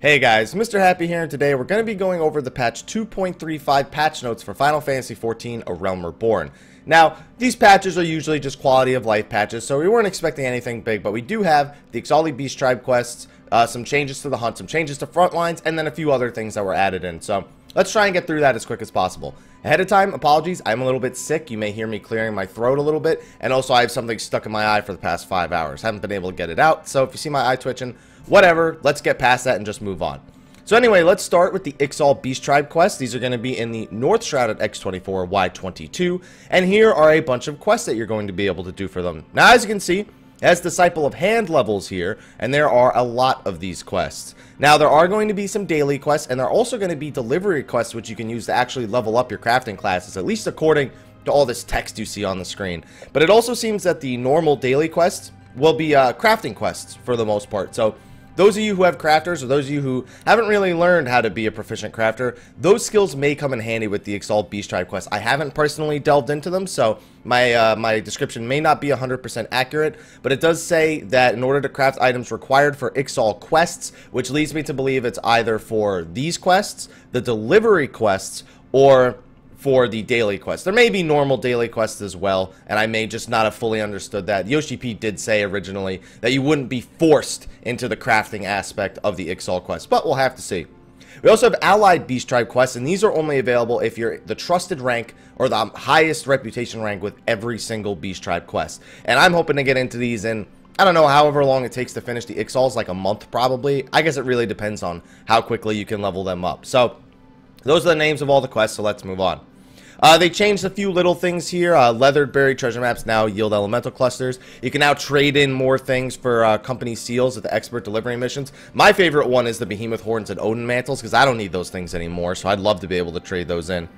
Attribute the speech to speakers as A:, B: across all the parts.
A: Hey guys, Mr. Happy here, and today we're going to be going over the patch 2.35 patch notes for Final Fantasy XIV A Realm Reborn. Now, these patches are usually just quality of life patches, so we weren't expecting anything big, but we do have the Ixal Beast Tribe quests, some changes to the hunt, some changes to front lines, and then a few other things that were added in. So let's try and get through that as quick as possible. Ahead of time, apologies, I'm a little bit sick. You may hear me clearing my throat a little bit, and also I have something stuck in my eye for the past 5 hours. Haven't been able to get it out, so if you see my eye twitching, whatever, let's get past that and just move on. So anyway, let's start with the Ixal Beast Tribe quests. These are going to be in the North Shrouded X24 Y22, and here are a bunch of quests that you're going to be able to do for them. Now, as you can see, it has Disciple of Hand levels here, and there are a lot of these quests. Now, there are going to be some daily quests, and there are also going to be delivery quests, which you can use to actually level up your crafting classes, at least according to all this text you see on the screen. But it also seems that the normal daily quests will be crafting quests for the most part. So those of you who have crafters, or those of you who haven't really learned how to be a proficient crafter, those skills may come in handy with the Ixal Beast Tribe quest. I haven't personally delved into them, so my description may not be 100% accurate, but it does say that in order to craft items required for Ixal quests, which leads me to believe it's either for these quests, the delivery quests, or for the daily quests. There may be normal daily quests as well, and I may just not have fully understood that. Yoshi P did say originally that you wouldn't be forced into the crafting aspect of the Ixal quest, but we'll have to see. We also have Allied Beast Tribe quests, and these are only available if you're the trusted rank or the highest reputation rank with every single Beast Tribe quest. And I'm hoping to get into these in, I don't know, however long it takes to finish the Ixals, like a month probably. I guess it really depends on how quickly you can level them up. So those are the names of all the quests, so let's move on. They changed a few little things here. Leathered Buried Treasure Maps now yield elemental clusters. You can now trade in more things for company seals at the expert delivery missions. My favorite one is the Behemoth Horns and Odin Mantles, because I don't need those things anymore, so I'd love to be able to trade those in.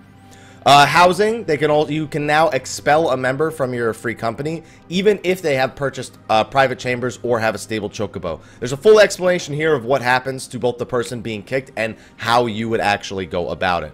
A: Housing, you can now expel a member from your free company, even if they have purchased private chambers or have a stable chocobo. There's a full explanation here of what happens to both the person being kicked and how you would actually go about it.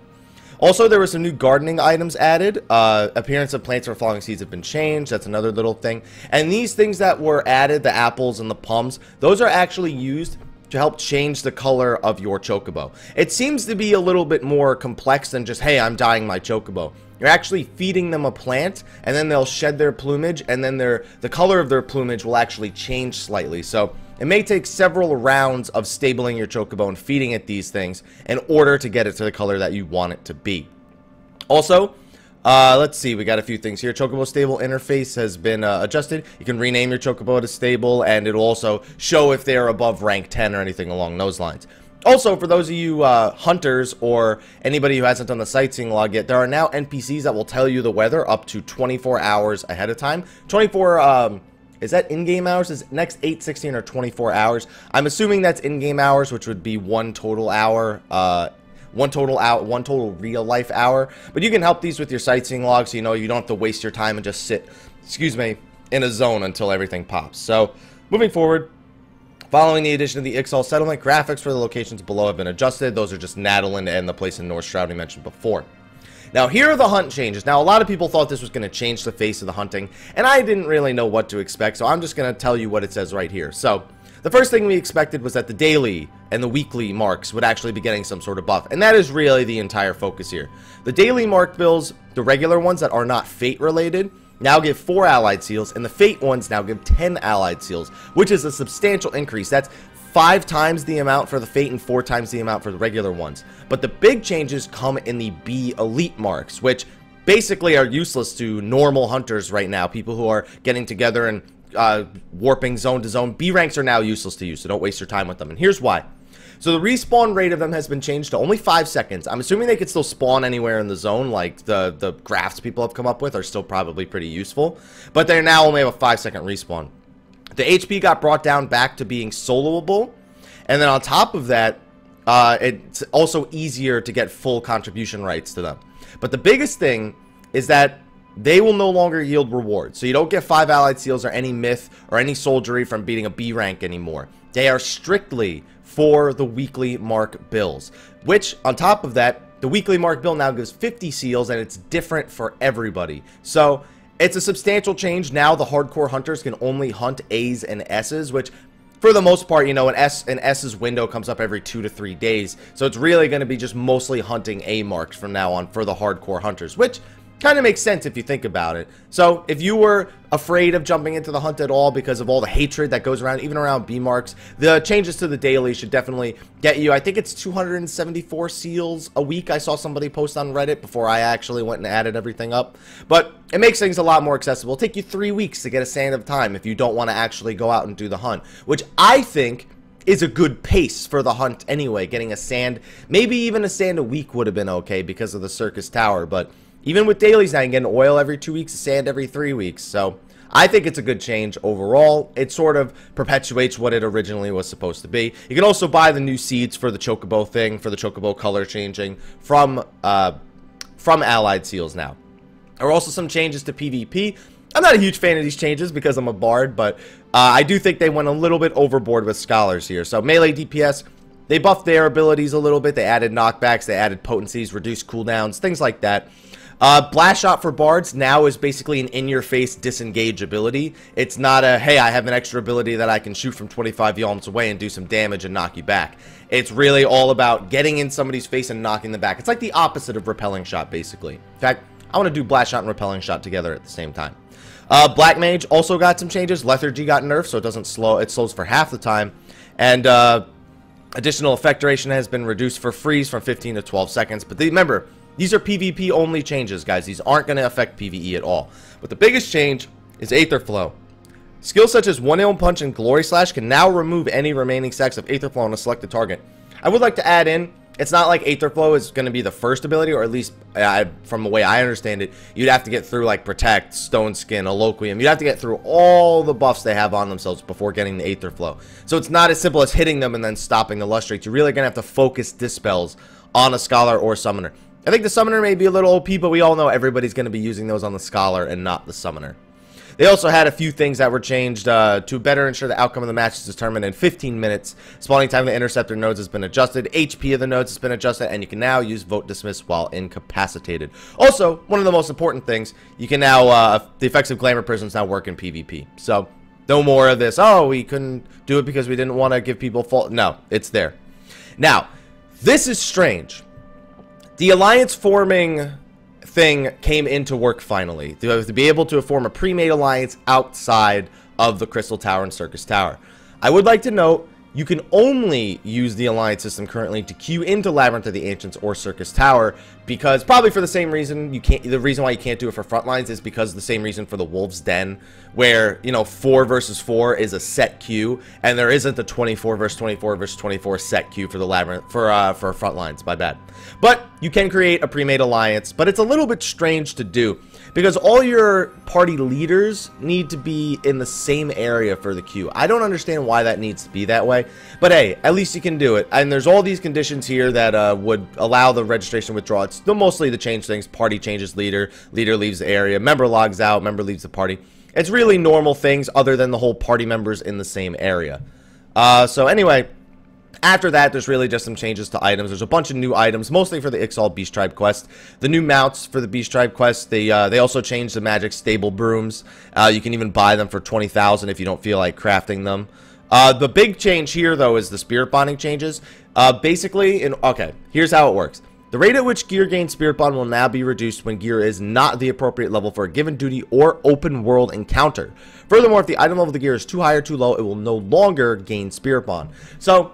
A: Also, there were some new gardening items added. Appearance of plants or falling seeds have been changed. That's another little thing. And these things that were added, the apples and the plums, those are actually used to help change the color of your chocobo. It seems to be a little bit more complex than just, hey, I'm dyeing my chocobo. You're actually feeding them a plant, and then they'll shed their plumage, and then the color of their plumage will actually change slightly. So it may take several rounds of stabling your chocobo and feeding it these things in order to get it to the color that you want it to be. Also, let's see, we got a few things here. Chocobo stable interface has been adjusted. You can rename your chocobo to stable, and it'll also show if they are above rank 10 or anything along those lines. Also, for those of you hunters or anybody who hasn't done the sightseeing log yet, there are now NPCs that will tell you the weather up to 24 hours ahead of time. 24, is that in-game hours? Is it next 8, 16, or 24 hours? I'm assuming that's in-game hours, which would be one total hour, one total real-life hour. But you can help these with your sightseeing logs, so you know you don't have to waste your time and just sit, excuse me, in a zone until everything pops. So, moving forward. Following the addition of the Ixal settlement, graphics for the locations below have been adjusted. Those are just Nadalin and the place in North Shroud we mentioned before. Now, here are the hunt changes. Now, a lot of people thought this was going to change the face of the hunting, and I didn't really know what to expect, so I'm just going to tell you what it says right here. So, the first thing we expected was that the daily and the weekly marks would actually be getting some sort of buff, and that is really the entire focus here. The daily mark bills, the regular ones that are not fate-related, now give 4 allied seals, and the fate ones now give 10 allied seals, which is a substantial increase. That's 5 times the amount for the fate and 4 times the amount for the regular ones. But the big changes come in the B elite marks, which basically are useless to normal hunters right now, people who are getting together and warping zone to zone. B ranks are now useless to you, so don't waste your time with them, and here's why. So the respawn rate of them has been changed to only 5 seconds. I'm assuming they could still spawn anywhere in the zone, like the graphs people have come up with are still probably pretty useful. But they now only have a 5-second respawn. The HP got brought down back to being soloable. And then on top of that, it's also easier to get full contribution rights to them. But the biggest thing is that they will no longer yield rewards. So you don't get 5 allied seals or any myth or any soldiery from beating a B rank anymore. They are strictly for the weekly mark bills, which on top of that, the weekly mark bill now gives 50 seals, and it's different for everybody. So it's a substantial change. Now the hardcore hunters can only hunt A's and S's, which for the most part, you know, an S's window comes up every 2 to 3 days. So it's really going to be just mostly hunting A marks from now on for the hardcore hunters, which kind of makes sense if you think about it. So if you were afraid of jumping into the hunt at all because of all the hatred that goes around, even around B marks, the changes to the daily should definitely get you. I think it's 274 seals a week. I saw somebody post on Reddit before I actually went and added everything up. But it makes things a lot more accessible. It'll take you 3 weeks to get a sand at a time if you don't want to actually go out and do the hunt, which I think is a good pace for the hunt anyway. Getting a sand, maybe even a sand a week would have been okay because of the Circus Tower, but even with dailies now, you can get oil every 2 weeks, sand every 3 weeks. So I think it's a good change overall. It sort of perpetuates what it originally was supposed to be. You can also buy the new seeds for the Chocobo thing, for the Chocobo color changing from Allied Seals now. There are also some changes to PvP. I'm not a huge fan of these changes because I'm a bard, but I do think they went a little bit overboard with scholars here. So melee DPS, they buffed their abilities a little bit. They added knockbacks, they added potencies, reduced cooldowns, things like that. Blast Shot for bards now is basically an in-your-face disengage ability. It's not a, hey, I have an extra ability that I can shoot from 25 yalms away and do some damage and knock you back. It's really all about getting in somebody's face and knocking them back. It's like the opposite of Repelling Shot, basically. In fact, I want to do Blast Shot and Repelling Shot together at the same time. Black Mage also got some changes. Lethargy got nerfed, so it doesn't slow. It slows for half the time. And additional effect duration has been reduced for freeze from 15 to 12 seconds. But remember, these are PvP only changes, guys. These aren't going to affect PvE at all. But the biggest change is Aether Flow. Skills such as One Ill Punch and Glory Slash can now remove any remaining stacks of Aether Flow on a selected target. I would like to add in, it's not like Aether Flow is going to be the first ability, or at least from the way I understand it, you'd have to get through like Protect, Stone Skin, Eloquium. You'd have to get through all the buffs they have on themselves before getting the Aether Flow. So it's not as simple as hitting them and then stopping the Lustrates. You're really going to have to focus Dispels on a Scholar or Summoner. I think the Summoner may be a little OP, but we all know everybody's going to be using those on the Scholar and not the Summoner. They also had a few things that were changed to better ensure the outcome of the match is determined in 15 minutes. Spawning time of the Interceptor nodes has been adjusted. HP of the nodes has been adjusted, and you can now use Vote Dismiss while incapacitated. Also, one of the most important things, you can now, the effects of Glamour Prisms now work in PvP. So, no more of this, oh, we couldn't do it because we didn't want to give people fault. No, it's there. Now, this is strange. The alliance forming thing came into work finally. To be able to form a pre-made alliance outside of the Crystal Tower and Circus Tower. I would like to note, you can only use the alliance system currently to queue into Labyrinth of the Ancients or Circus Tower, because probably for the same reason you can't. The reason why you can't do it for Frontlines is because the same reason for the Wolves Den, where, you know, 4 versus 4 is a set queue, and there isn't a 24 versus 24 versus 24 set queue for the Labyrinth for Frontlines. My bad. But you can create a pre-made alliance, but it's a little bit strange to do, because all your party leaders need to be in the same area for the queue. I don't understand why that needs to be that way, but hey, at least you can do it. And there's all these conditions here that would allow the registration withdrawal. It's mostly the change things. Party changes leader, leader leaves the area, member logs out, member leaves the party. It's really normal things other than the whole party members in the same area. So anyway, after that, there's really just some changes to items. There's a bunch of new items, mostly for the Ixal Beast Tribe quest. The new mounts for the Beast Tribe quest, they also changed the magic stable brooms. You can even buy them for 20,000 if you don't feel like crafting them. The big change here, though, is the spirit bonding changes. Basically, okay, here's how it works. The rate at which gear gains spirit bond will now be reduced when gear is not the appropriate level for a given duty or open world encounter. Furthermore, if the item level of the gear is too high or too low, it will no longer gain spirit bond. So,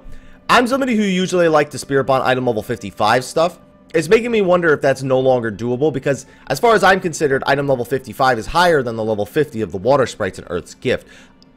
A: I'm somebody who usually like the Spirit Bond item level 55 stuff. It's making me wonder if that's no longer doable, because as far as I'm considered, item level 55 is higher than the level 50 of the Water Sprites in Earth's Gift.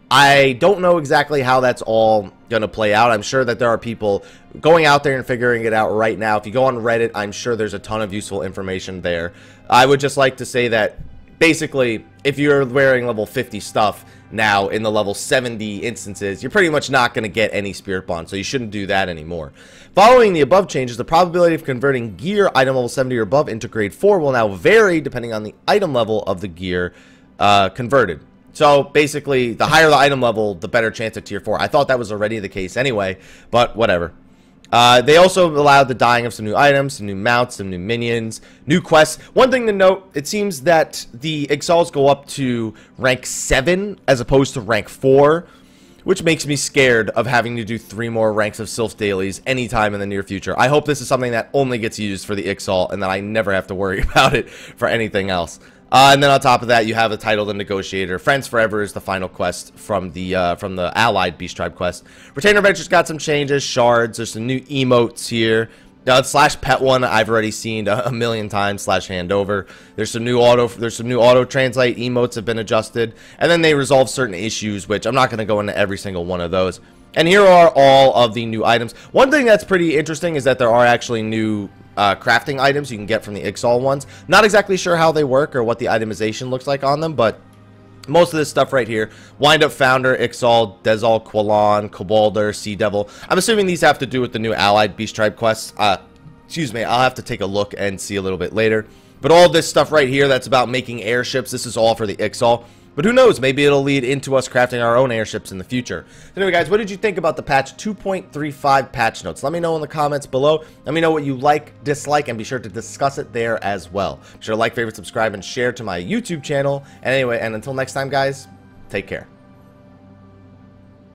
A: I don't know exactly how that's all going to play out. I'm sure that there are people going out there and figuring it out right now. If you go on Reddit, I'm sure there's a ton of useful information there. I would just like to say that, basically, if you're wearing level 50 stuff now in the level 70 instances, you're pretty much not going to get any spirit bond, so you shouldn't do that anymore. Following the above changes, the probability of converting gear item level 70 or above into grade 4 will now vary depending on the item level of the gear converted. So basically, the higher the item level, the better chance at tier 4. I thought that was already the case anyway, but whatever. They also allowed the dying of some new items, some new mounts, some new minions, new quests. One thing to note, it seems that the Ixals go up to rank 7 as opposed to rank 4, which makes me scared of having to do 3 more ranks of Sylph dailies anytime in the near future. I hope this is something that only gets used for the Ixal and that I never have to worry about it for anything else. And then on top of that, you have the title, the Negotiator. Friends Forever is the final quest from the Allied Beast Tribe quest. Retainer Adventure's got some changes, shards. There's some new emotes here. Slash pet one I've already seen a million times. Slash handover. There's some new auto translate emotes have been adjusted, and then they resolve certain issues, which I'm not going to go into every single one of those. And here are all of the new items. One thing that's pretty interesting is that there are actually new crafting items you can get from the Ixal ones. Not exactly sure how they work or what the itemization looks like on them, but most of this stuff right here: Wind Up Founder, Ixal, Dezal, Quillan, Cobalder, Sea Devil. I'm assuming these have to do with the new Allied Beast Tribe quests. Excuse me, I'll have to take a look and see a little bit later. But all this stuff right here that's about making airships, this is all for the Ixal. But who knows, maybe it'll lead into us crafting our own airships in the future. Anyway, guys, what did you think about the patch 2.35 patch notes? Let me know in the comments below. Let me know what you like, dislike, and be sure to discuss it there as well. Be sure to like, favorite, subscribe, and share to my YouTube channel. And anyway, and until next time, guys, take care.